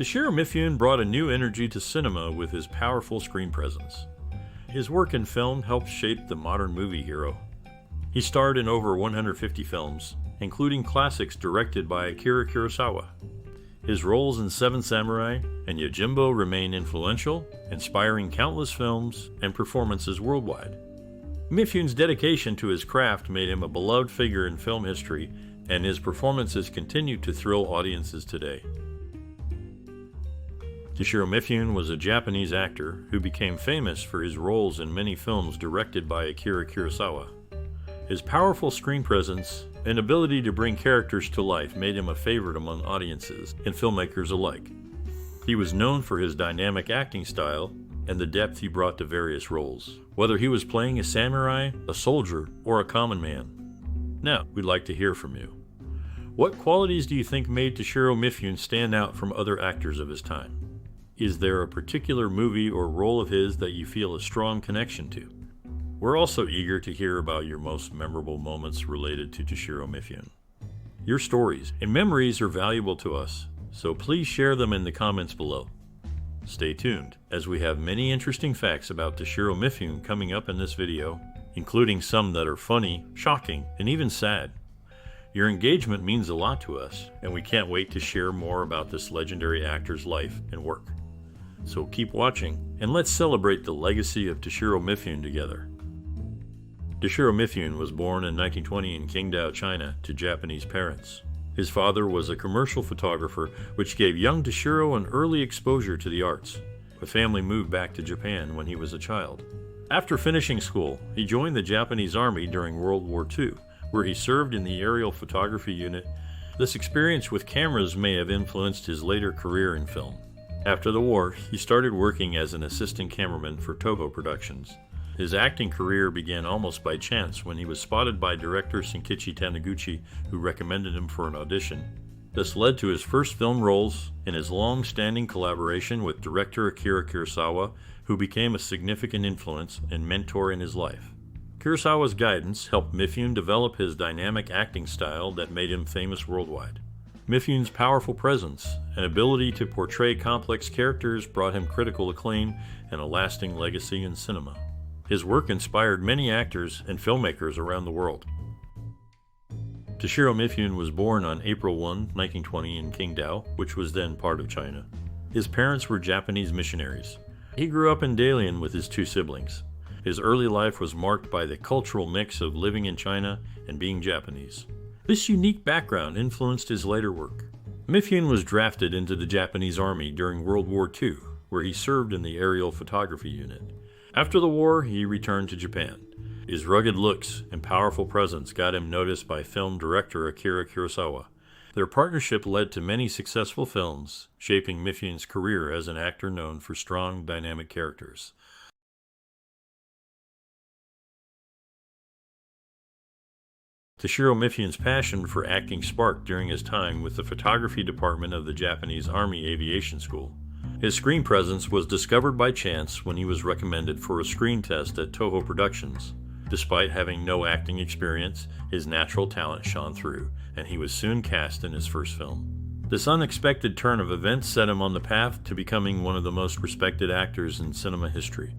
Toshirô Mifune brought a new energy to cinema with his powerful screen presence. His work in film helped shape the modern movie hero. He starred in over 150 films, including classics directed by Akira Kurosawa. His roles in Seven Samurai and Yojimbo remain influential, inspiring countless films and performances worldwide. Mifune's dedication to his craft made him a beloved figure in film history, and his performances continue to thrill audiences today. Toshirô Mifune was a Japanese actor who became famous for his roles in many films directed by Akira Kurosawa. His powerful screen presence and ability to bring characters to life made him a favorite among audiences and filmmakers alike. He was known for his dynamic acting style and the depth he brought to various roles, whether he was playing a samurai, a soldier, or a common man. Now, we'd like to hear from you. What qualities do you think made Toshirô Mifune stand out from other actors of his time? Is there a particular movie or role of his that you feel a strong connection to? We're also eager to hear about your most memorable moments related to Toshirô Mifune. Your stories and memories are valuable to us, so please share them in the comments below. Stay tuned, as we have many interesting facts about Toshirô Mifune coming up in this video, including some that are funny, shocking, and even sad. Your engagement means a lot to us, and we can't wait to share more about this legendary actor's life and work. So keep watching, and let's celebrate the legacy of Toshirô Mifune together. Toshirô Mifune was born in 1920 in Qingdao, China, to Japanese parents. His father was a commercial photographer, which gave young Toshirô an early exposure to the arts. The family moved back to Japan when he was a child. After finishing school, he joined the Japanese Army during World War II, where he served in the aerial photography unit. This experience with cameras may have influenced his later career in film. After the war, he started working as an assistant cameraman for Toho Productions. His acting career began almost by chance when he was spotted by director Senkichi Taniguchi, who recommended him for an audition. This led to his first film roles and his long-standing collaboration with director Akira Kurosawa, who became a significant influence and mentor in his life. Kurosawa's guidance helped Mifune develop his dynamic acting style that made him famous worldwide. Mifune's powerful presence and ability to portray complex characters brought him critical acclaim and a lasting legacy in cinema. His work inspired many actors and filmmakers around the world. Toshirô Mifune was born on April 1, 1920 in Qingdao, which was then part of China. His parents were Japanese missionaries. He grew up in Dalian with his two siblings. His early life was marked by the cultural mix of living in China and being Japanese. This unique background influenced his later work. Mifune was drafted into the Japanese Army during World War II, where he served in the aerial photography unit. After the war, he returned to Japan. His rugged looks and powerful presence got him noticed by film director Akira Kurosawa. Their partnership led to many successful films, shaping Mifune's career as an actor known for strong, dynamic characters. Toshirô Mifune's passion for acting sparked during his time with the photography department of the Japanese Army Aviation School. His screen presence was discovered by chance when he was recommended for a screen test at Toho Productions. Despite having no acting experience, his natural talent shone through, and he was soon cast in his first film. This unexpected turn of events set him on the path to becoming one of the most respected actors in cinema history.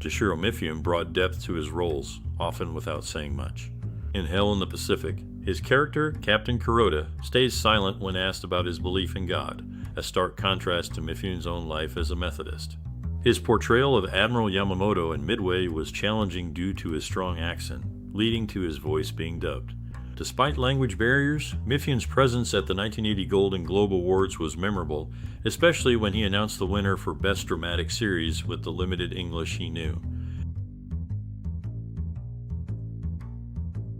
Toshirô Mifune brought depth to his roles, often without saying much. In Hell in the Pacific, his character, Captain Kuroda, stays silent when asked about his belief in God, a stark contrast to Mifune's own life as a Methodist. His portrayal of Admiral Yamamoto in Midway was challenging due to his strong accent, leading to his voice being dubbed. Despite language barriers, Mifune's presence at the 1980 Golden Globe Awards was memorable, especially when he announced the winner for Best Dramatic Series with the limited English he knew.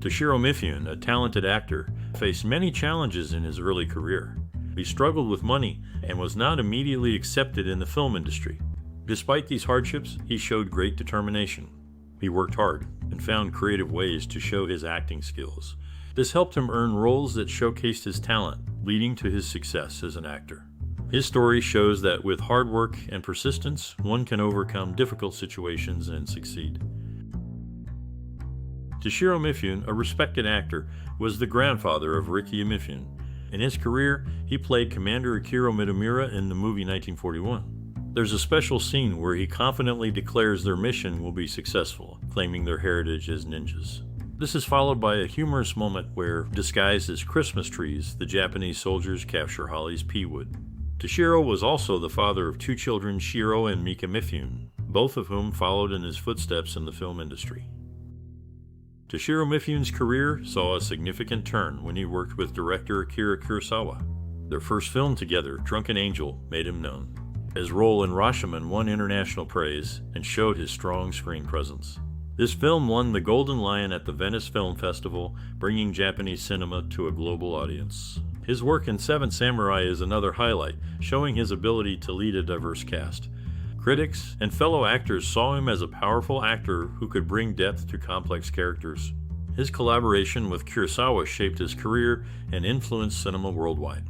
Toshirô Mifune, a talented actor, faced many challenges in his early career. He struggled with money and was not immediately accepted in the film industry. Despite these hardships, he showed great determination. He worked hard and found creative ways to show his acting skills. This helped him earn roles that showcased his talent, leading to his success as an actor. His story shows that with hard work and persistence, one can overcome difficult situations and succeed. Toshirô Mifune, a respected actor, was the grandfather of Reimei-hen. In his career, he played Commander Akira Mitomura in the movie 1941. There's a special scene where he confidently declares their mission will be successful, claiming their heritage as ninjas. This is followed by a humorous moment where, disguised as Christmas trees, the Japanese soldiers capture Holly's pea wood. Toshirô was also the father of two children, Shiro and Mika Mifune, both of whom followed in his footsteps in the film industry. Toshirô Mifune's career saw a significant turn when he worked with director Akira Kurosawa. Their first film together, Drunken Angel, made him known. His role in Rashomon won international praise and showed his strong screen presence. This film won the Golden Lion at the Venice Film Festival, bringing Japanese cinema to a global audience. His work in Seven Samurai is another highlight, showing his ability to lead a diverse cast. Critics and fellow actors saw him as a powerful actor who could bring depth to complex characters. His collaboration with Kurosawa shaped his career and influenced cinema worldwide.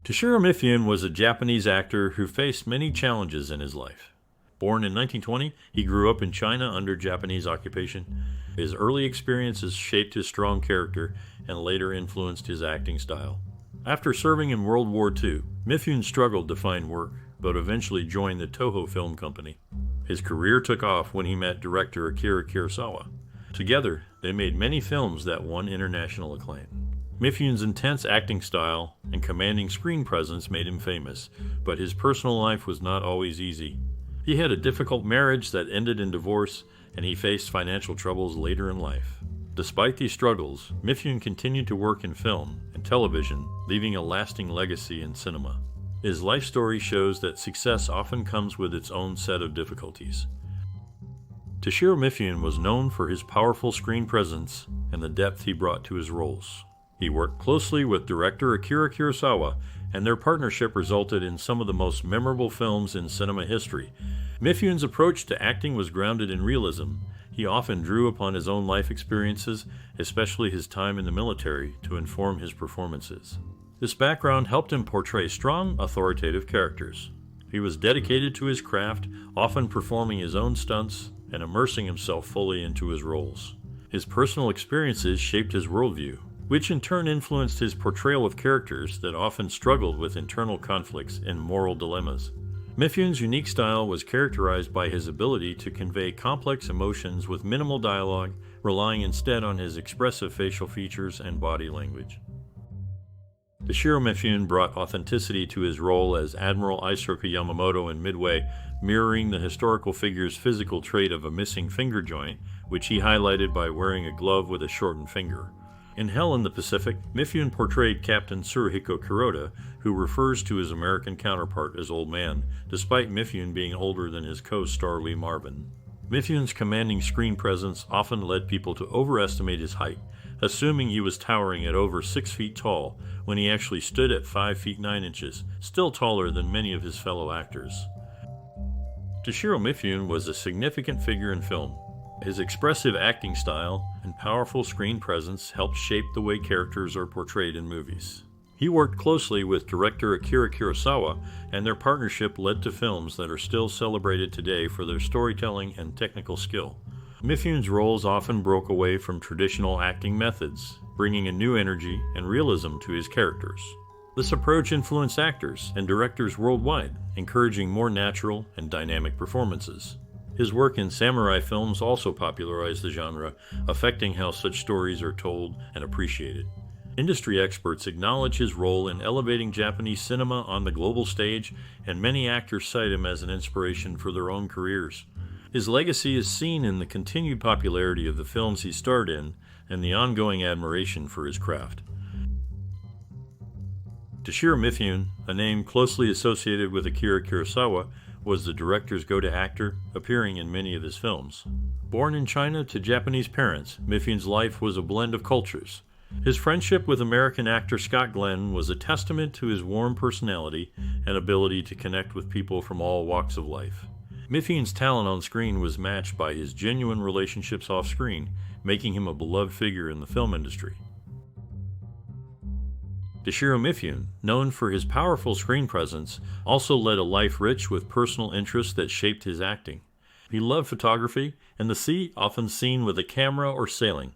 Toshirô Mifune was a Japanese actor who faced many challenges in his life. Born in 1920, he grew up in China under Japanese occupation. His early experiences shaped his strong character and later influenced his acting style. After serving in World War II, Mifune struggled to find work, but eventually joined the Toho Film Company. His career took off when he met director Akira Kurosawa. Together, they made many films that won international acclaim. Mifune's intense acting style and commanding screen presence made him famous, but his personal life was not always easy. He had a difficult marriage that ended in divorce, and he faced financial troubles later in life. Despite these struggles, Mifune continued to work in film and television, leaving a lasting legacy in cinema. His life story shows that success often comes with its own set of difficulties. Toshirô Mifune was known for his powerful screen presence and the depth he brought to his roles. He worked closely with director Akira Kurosawa, and their partnership resulted in some of the most memorable films in cinema history. Mifune's approach to acting was grounded in realism. He often drew upon his own life experiences, especially his time in the military, to inform his performances. This background helped him portray strong, authoritative characters. He was dedicated to his craft, often performing his own stunts and immersing himself fully into his roles. His personal experiences shaped his worldview, which in turn influenced his portrayal of characters that often struggled with internal conflicts and moral dilemmas. Mifune's unique style was characterized by his ability to convey complex emotions with minimal dialogue, relying instead on his expressive facial features and body language. Toshirô Mifune brought authenticity to his role as Admiral Isoka Yamamoto in Midway, mirroring the historical figure's physical trait of a missing finger joint, which he highlighted by wearing a glove with a shortened finger. In Hell in the Pacific, Mifune portrayed Captain Tsuruhiko Kuroda, who refers to his American counterpart as Old Man, despite Mifune being older than his co-star Lee Marvin. Mifune's commanding screen presence often led people to overestimate his height, assuming he was towering at over 6 feet tall, when he actually stood at 5 feet 9 inches, still taller than many of his fellow actors. Toshirô Mifune was a significant figure in film. His expressive acting style and powerful screen presence helped shape the way characters are portrayed in movies. He worked closely with director Akira Kurosawa, and their partnership led to films that are still celebrated today for their storytelling and technical skill. Mifune's roles often broke away from traditional acting methods, bringing a new energy and realism to his characters. This approach influenced actors and directors worldwide, encouraging more natural and dynamic performances. His work in samurai films also popularized the genre, affecting how such stories are told and appreciated. Industry experts acknowledge his role in elevating Japanese cinema on the global stage, and many actors cite him as an inspiration for their own careers. His legacy is seen in the continued popularity of the films he starred in and the ongoing admiration for his craft. Toshirô Mifune, a name closely associated with Akira Kurosawa, was the director's go-to actor, appearing in many of his films. Born in China to Japanese parents, Mifune's life was a blend of cultures. His friendship with American actor Scott Glenn was a testament to his warm personality and ability to connect with people from all walks of life. Mifune's talent on screen was matched by his genuine relationships off-screen, making him a beloved figure in the film industry. Toshirô Mifune, known for his powerful screen presence, also led a life rich with personal interests that shaped his acting. He loved photography and the sea, often seen with a camera or sailing.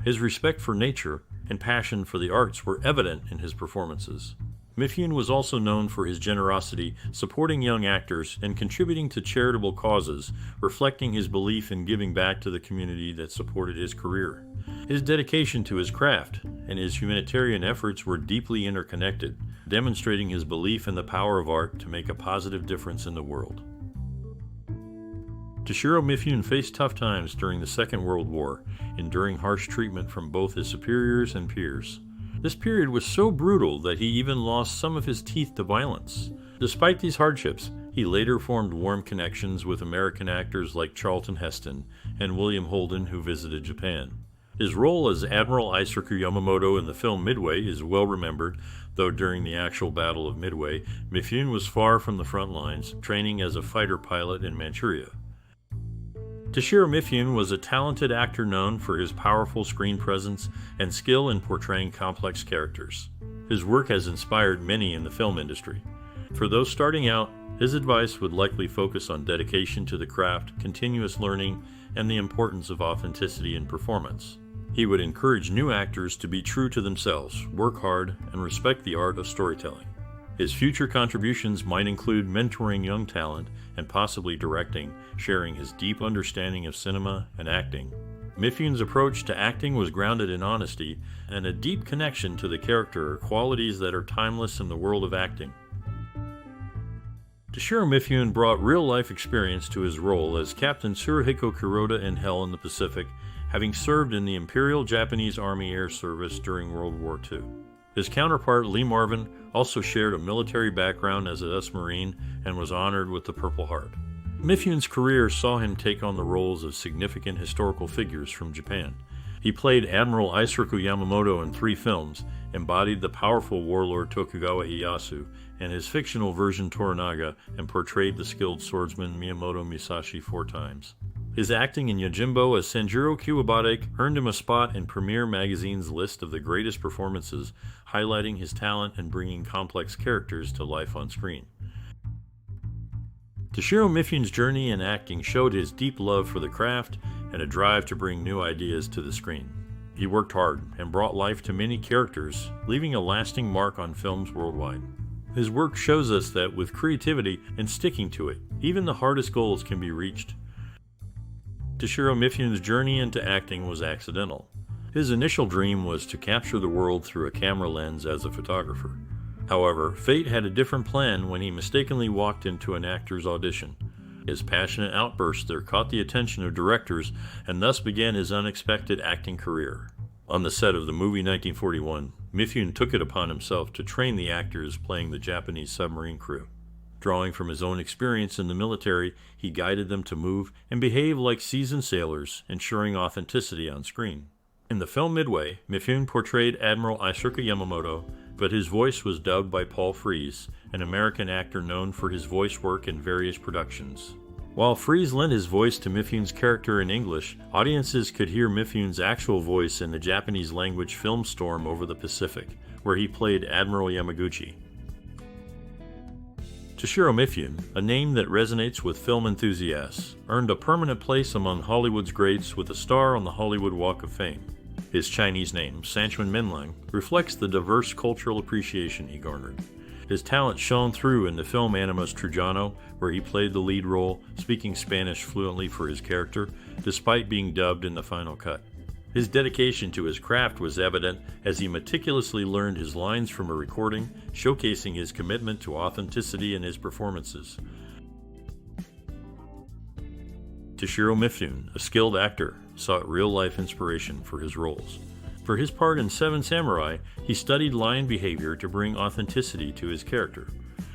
His respect for nature and passion for the arts were evident in his performances. Mifune was also known for his generosity, supporting young actors and contributing to charitable causes, reflecting his belief in giving back to the community that supported his career. His dedication to his craft and his humanitarian efforts were deeply interconnected, demonstrating his belief in the power of art to make a positive difference in the world. Toshirô Mifune faced tough times during the Second World War, enduring harsh treatment from both his superiors and peers. This period was so brutal that he even lost some of his teeth to violence. Despite these hardships, he later formed warm connections with American actors like Charlton Heston and William Holden, who visited Japan. His role as Admiral Isoroku Yamamoto in the film Midway is well remembered, though during the actual Battle of Midway, Mifune was far from the front lines, training as a fighter pilot in Manchuria. Toshirô Mifune was a talented actor known for his powerful screen presence and skill in portraying complex characters. His work has inspired many in the film industry. For those starting out, his advice would likely focus on dedication to the craft, continuous learning, and the importance of authenticity in performance. He would encourage new actors to be true to themselves, work hard, and respect the art of storytelling. His future contributions might include mentoring young talent and possibly directing, sharing his deep understanding of cinema and acting. Mifune's approach to acting was grounded in honesty and a deep connection to the character, qualities that are timeless in the world of acting. Toshirô Mifune brought real-life experience to his role as Captain Tsuruhiko Kuroda in Hell in the Pacific, having served in the Imperial Japanese Army Air Service during World War II. His counterpart, Lee Marvin, also shared a military background as a US Marine and was honored with the Purple Heart. Mifune's career saw him take on the roles of significant historical figures from Japan. He played Admiral Isoroku Yamamoto in 3 films, embodied the powerful warlord Tokugawa Ieyasu and his fictional version Toranaga, and portrayed the skilled swordsman Miyamoto Musashi 4 times. His acting in Yojimbo as Sanjuro Kiwabare earned him a spot in Premiere Magazine's list of the greatest performances, highlighting his talent in bringing complex characters to life on screen. Toshirô Mifune's journey in acting showed his deep love for the craft and a drive to bring new ideas to the screen. He worked hard and brought life to many characters, leaving a lasting mark on films worldwide. His work shows us that with creativity and sticking to it, even the hardest goals can be reached. Toshirô Mifune's journey into acting was accidental. His initial dream was to capture the world through a camera lens as a photographer. However, fate had a different plan when he mistakenly walked into an actor's audition. His passionate outbursts there caught the attention of directors and thus began his unexpected acting career. On the set of the movie 1941, Mifune took it upon himself to train the actors playing the Japanese submarine crew. Drawing from his own experience in the military, he guided them to move and behave like seasoned sailors, ensuring authenticity on screen. In the film Midway, Mifune portrayed Admiral Isoroku Yamamoto, but his voice was dubbed by Paul Frees, an American actor known for his voice work in various productions. While Frees lent his voice to Mifune's character in English, audiences could hear Mifune's actual voice in the Japanese language film Storm Over the Pacific, where he played Admiral Yamaguchi. Toshirô Mifune, a name that resonates with film enthusiasts, earned a permanent place among Hollywood's greats with a star on the Hollywood Walk of Fame. His Chinese name, Sanchuan Minlang, reflects the diverse cultural appreciation he garnered. His talent shone through in the film Animus Trujano, where he played the lead role, speaking Spanish fluently for his character, despite being dubbed in the final cut. His dedication to his craft was evident as he meticulously learned his lines from a recording, showcasing his commitment to authenticity in his performances. Toshirô Mifune, a skilled actor, sought real-life inspiration for his roles. For his part in Seven Samurai, he studied line behavior to bring authenticity to his character.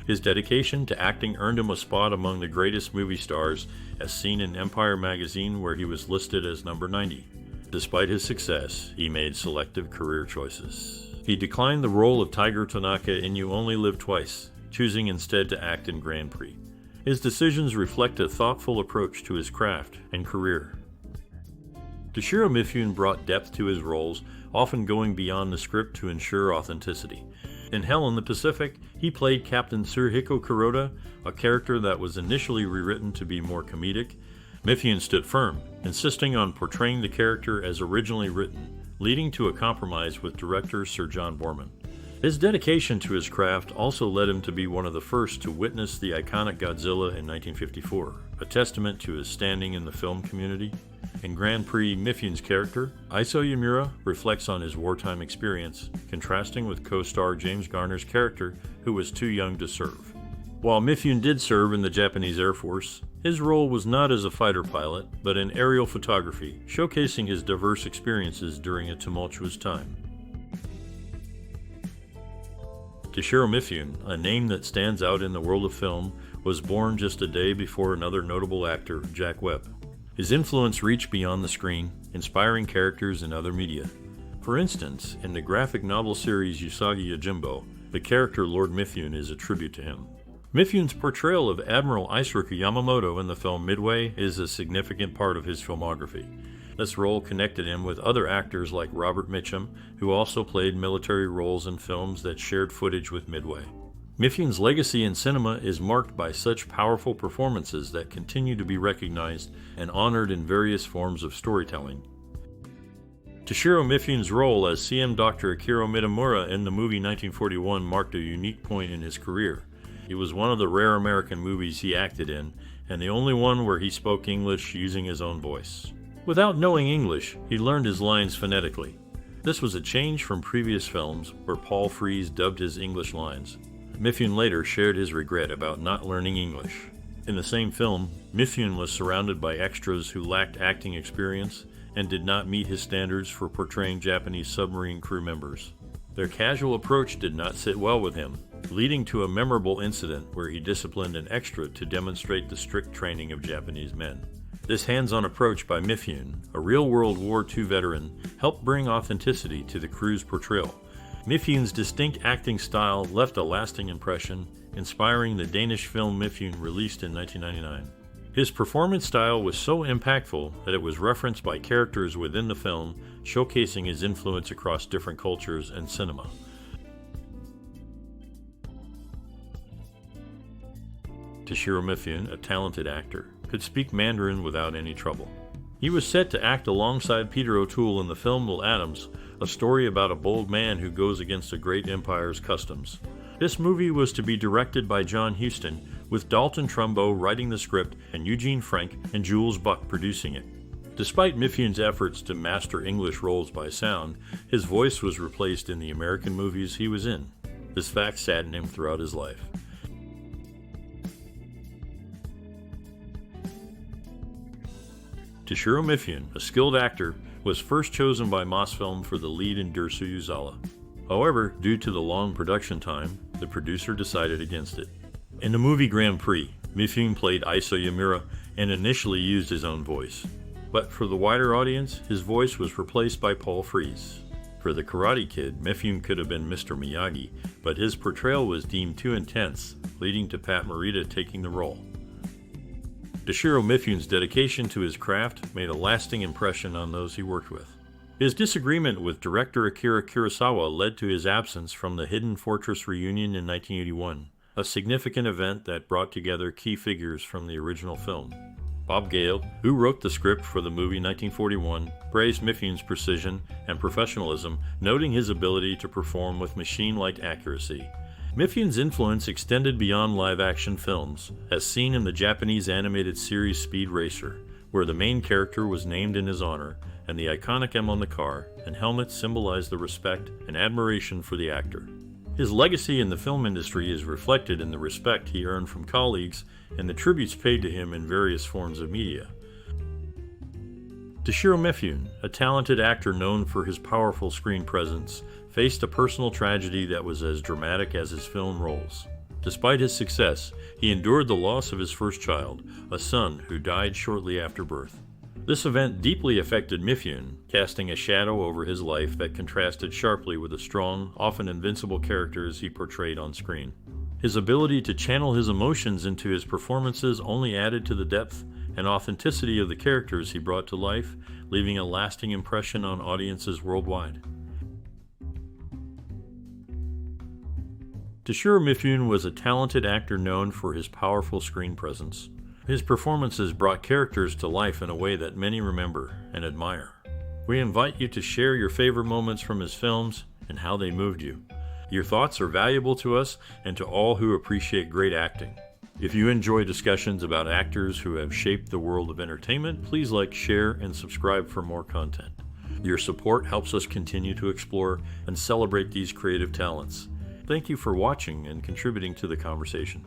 His dedication to acting earned him a spot among the greatest movie stars, as seen in Empire magazine, where he was listed as number 90. Despite his success, he made selective career choices. He declined the role of Tiger Tanaka in You Only Live Twice, choosing instead to act in Grand Prix. His decisions reflect a thoughtful approach to his craft and career. Toshirô Mifune brought depth to his roles, often going beyond the script to ensure authenticity. In Hell in the Pacific, he played Captain Tsuruhiko Kuroda, a character that was initially rewritten to be more comedic. Mifune stood firm, insisting on portraying the character as originally written, leading to a compromise with director Sir John Boorman. His dedication to his craft also led him to be one of the first to witness the iconic Godzilla in 1954, a testament to his standing in the film community. In Grand Prix, Mifune's character, Iso Yamura, reflects on his wartime experience, contrasting with co-star James Garner's character, who was too young to serve. While Mifune did serve in the Japanese Air Force, his role was not as a fighter pilot, but in aerial photography, showcasing his diverse experiences during a tumultuous time. Toshirô Mifune, a name that stands out in the world of film, was born just a day before another notable actor, Jack Webb. His influence reached beyond the screen, inspiring characters in other media. For instance, in the graphic novel series Usagi Yojimbo, the character Lord Mifune is a tribute to him. Mifune's portrayal of Admiral Isoroku Yamamoto in the film Midway is a significant part of his filmography. This role connected him with other actors like Robert Mitchum, who also played military roles in films that shared footage with Midway. Mifune's legacy in cinema is marked by such powerful performances that continue to be recognized and honored in various forms of storytelling. Toshirô Mifune's role as CM Dr. Akira Mitamura in the movie 1941 marked a unique point in his career. It was one of the rare American movies he acted in, and the only one where he spoke English using his own voice. Without knowing English, he learned his lines phonetically. This was a change from previous films where Paul Frees dubbed his English lines. Mifune later shared his regret about not learning English. In the same film, Mifune was surrounded by extras who lacked acting experience and did not meet his standards for portraying Japanese submarine crew members. Their casual approach did not sit well with him, leading to a memorable incident where he disciplined an extra to demonstrate the strict training of Japanese men. This hands-on approach by Mifune, a real World War II veteran, helped bring authenticity to the crew's portrayal. Mifune's distinct acting style left a lasting impression, inspiring the Danish film Mifune, released in 1999. His performance style was so impactful that it was referenced by characters within the film, showcasing his influence across different cultures and cinema. Toshirô Mifune, a talented actor, could speak Mandarin without any trouble. He was set to act alongside Peter O'Toole in the film Will Adams, a story about a bold man who goes against a great empire's customs. This movie was to be directed by John Huston, with Dalton Trumbo writing the script and Eugene Frank and Jules Buck producing it. Despite Mifune's efforts to master English roles by sound, his voice was replaced in the American movies he was in. This fact saddened him throughout his life. Toshirô Mifune, a skilled actor, was first chosen by Mosfilm for the lead in Dersu Uzala. However, due to the long production time, the producer decided against it. In the movie Grand Prix, Mifune played Iso Yamura and initially used his own voice. But for the wider audience, his voice was replaced by Paul Frees. For The Karate Kid, Mifune could have been Mr. Miyagi, but his portrayal was deemed too intense, leading to Pat Morita taking the role. Toshirô Mifune's dedication to his craft made a lasting impression on those he worked with. His disagreement with director Akira Kurosawa led to his absence from the Hidden Fortress reunion in 1981, a significant event that brought together key figures from the original film. Bob Gale, who wrote the script for the movie 1941, praised Mifune's precision and professionalism, noting his ability to perform with machine-like accuracy. Mifune's influence extended beyond live-action films, as seen in the Japanese animated series Speed Racer, where the main character was named in his honor, and the iconic M on the car and helmet symbolized the respect and admiration for the actor. His legacy in the film industry is reflected in the respect he earned from colleagues and the tributes paid to him in various forms of media. Toshirô Mifune, a talented actor known for his powerful screen presence, faced a personal tragedy that was as dramatic as his film roles. Despite his success, he endured the loss of his first child, a son who died shortly after birth. This event deeply affected Mifune, casting a shadow over his life that contrasted sharply with the strong, often invincible characters he portrayed on screen. His ability to channel his emotions into his performances only added to the depth and authenticity of the characters he brought to life, leaving a lasting impression on audiences worldwide. Toshirô Mifune was a talented actor known for his powerful screen presence. His performances brought characters to life in a way that many remember and admire. We invite you to share your favorite moments from his films and how they moved you. Your thoughts are valuable to us and to all who appreciate great acting. If you enjoy discussions about actors who have shaped the world of entertainment, please like, share, and subscribe for more content. Your support helps us continue to explore and celebrate these creative talents. Thank you for watching and contributing to the conversation.